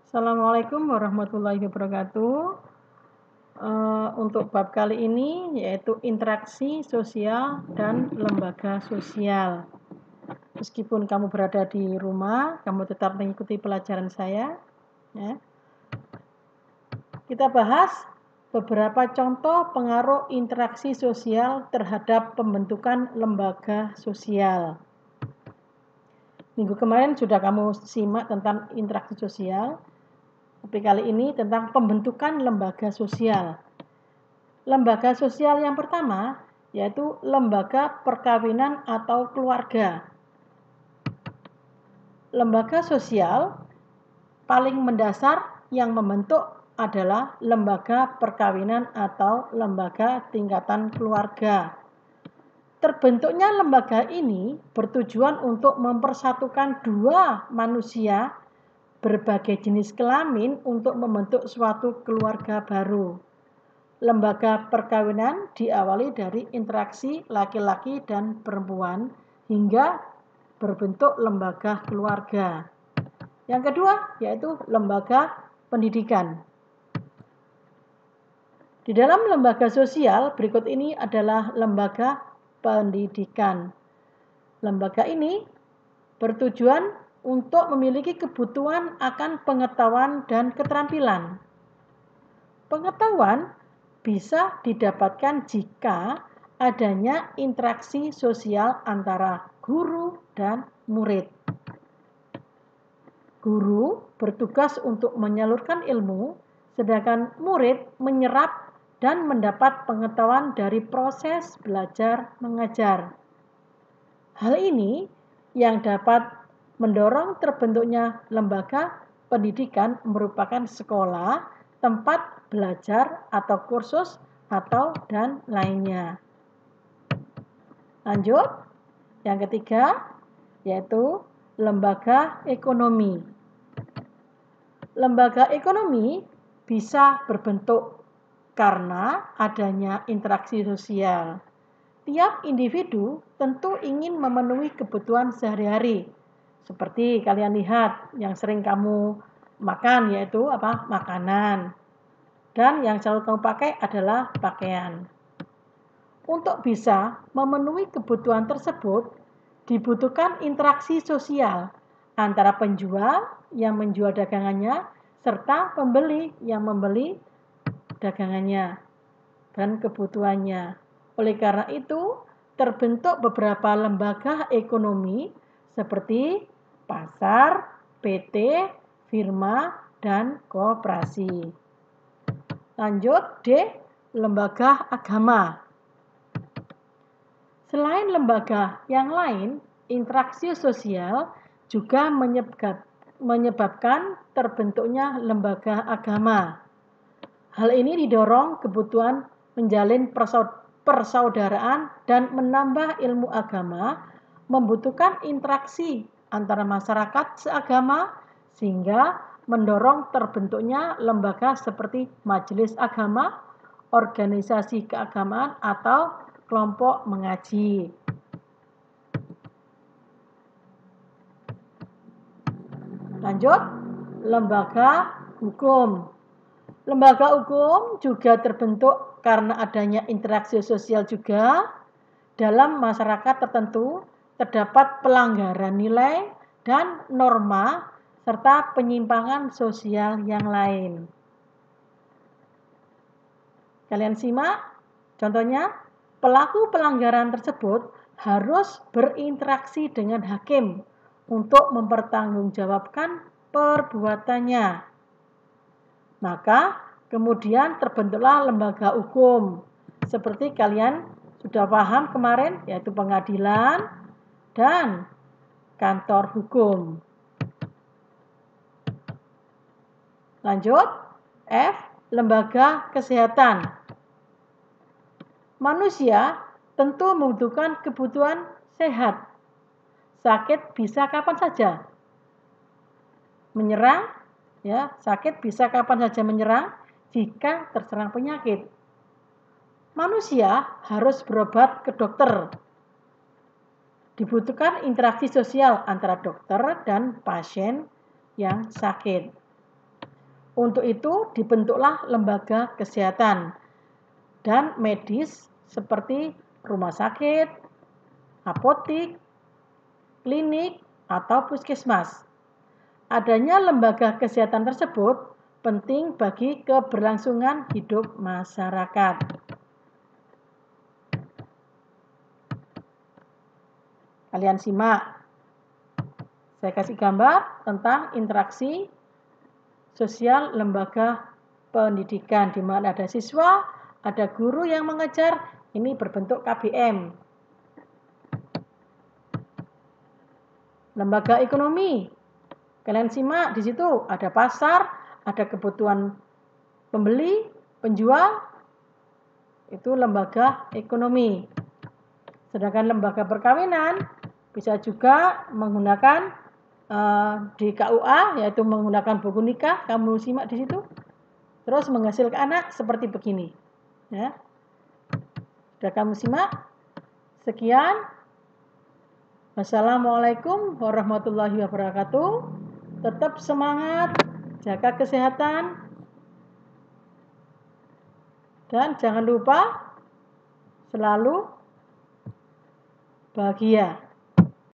Assalamualaikum warahmatullahi wabarakatuh. Untuk bab kali ini yaitu interaksi sosial dan lembaga sosial. Meskipun kamu berada di rumah, kamu tetap mengikuti pelajaran saya. Ya. Kita bahas beberapa contoh pengaruh interaksi sosial terhadap pembentukan lembaga sosial. Minggu kemarin sudah kamu simak tentang interaksi sosial. Tapi kali ini tentang pembentukan lembaga sosial. Lembaga sosial yang pertama yaitu lembaga perkawinan atau keluarga. Lembaga sosial paling mendasar yang membentuk adalah lembaga perkawinan atau lembaga tingkatan keluarga. Terbentuknya lembaga ini bertujuan untuk mempersatukan dua manusia berbagai jenis kelamin untuk membentuk suatu keluarga baru. Lembaga perkawinan diawali dari interaksi laki-laki dan perempuan hingga berbentuk lembaga keluarga. Yang kedua yaitu lembaga pendidikan. Di dalam lembaga sosial berikut ini adalah lembaga pendidikan. Lembaga ini bertujuan untuk memiliki kebutuhan akan pengetahuan dan keterampilan. Pengetahuan bisa didapatkan jika adanya interaksi sosial antara guru dan murid. Guru bertugas untuk menyalurkan ilmu, sedangkan murid menyerap dan mendapat pengetahuan dari proses belajar mengajar. Hal ini yang dapat mendorong terbentuknya lembaga pendidikan merupakan sekolah, tempat belajar atau kursus atau dan lainnya. Lanjut, yang ketiga yaitu lembaga ekonomi. Lembaga ekonomi bisa berbentuk karena adanya interaksi sosial. Tiap individu tentu ingin memenuhi kebutuhan sehari-hari. Seperti kalian lihat yang sering kamu makan yaitu makanan. Dan yang selalu kamu pakai adalah pakaian. Untuk bisa memenuhi kebutuhan tersebut, dibutuhkan interaksi sosial antara penjual yang menjual dagangannya serta pembeli yang membeli dagangannya dan kebutuhannya. Oleh karena itu, terbentuk beberapa lembaga ekonomi seperti pasar, PT, firma, dan koperasi. Lanjut, D. Lembaga agama. Selain lembaga yang lain, interaksi sosial juga menyebabkan terbentuknya lembaga agama. Hal ini didorong kebutuhan menjalin persaudaraan dan menambah ilmu agama, membutuhkan interaksi antara masyarakat seagama sehingga mendorong terbentuknya lembaga seperti majelis agama, organisasi keagamaan atau kelompok mengaji. Lanjut, lembaga hukum. Lembaga hukum juga terbentuk karena adanya interaksi sosial juga. Dalam masyarakat tertentu terdapat pelanggaran nilai dan norma serta penyimpangan sosial yang lain. Kalian simak, contohnya, pelaku pelanggaran tersebut harus berinteraksi dengan hakim untuk mempertanggungjawabkan perbuatannya. Maka kemudian terbentuklah lembaga hukum. Seperti kalian sudah paham kemarin, yaitu pengadilan dan kantor hukum. Lanjut, F. Lembaga kesehatan. Manusia tentu membutuhkan kebutuhan sehat. Sakit bisa kapan saja menyerang. Ya, sakit bisa kapan saja menyerang jika terserang penyakit. Manusia harus berobat ke dokter. Dibutuhkan interaksi sosial antara dokter dan pasien yang sakit. Untuk itu dibentuklah lembaga kesehatan dan medis seperti rumah sakit, apotik, klinik, atau puskesmas. Adanya lembaga kesehatan tersebut penting bagi keberlangsungan hidup masyarakat. Kalian simak. Saya kasih gambar tentang interaksi sosial lembaga pendidikan, di mana ada siswa, ada guru yang mengajar, ini berbentuk KBM. Lembaga ekonomi, kalian simak, di situ ada pasar, ada kebutuhan pembeli, penjual, itu lembaga ekonomi. Sedangkan lembaga perkawinan bisa juga menggunakan di KUA, yaitu menggunakan buku nikah, kamu simak di situ. Terus menghasilkan anak seperti begini. Ya. Sudah kamu simak? Sekian. Wassalamualaikum warahmatullahi wabarakatuh. Tetap semangat, jaga kesehatan, dan jangan lupa selalu bahagia.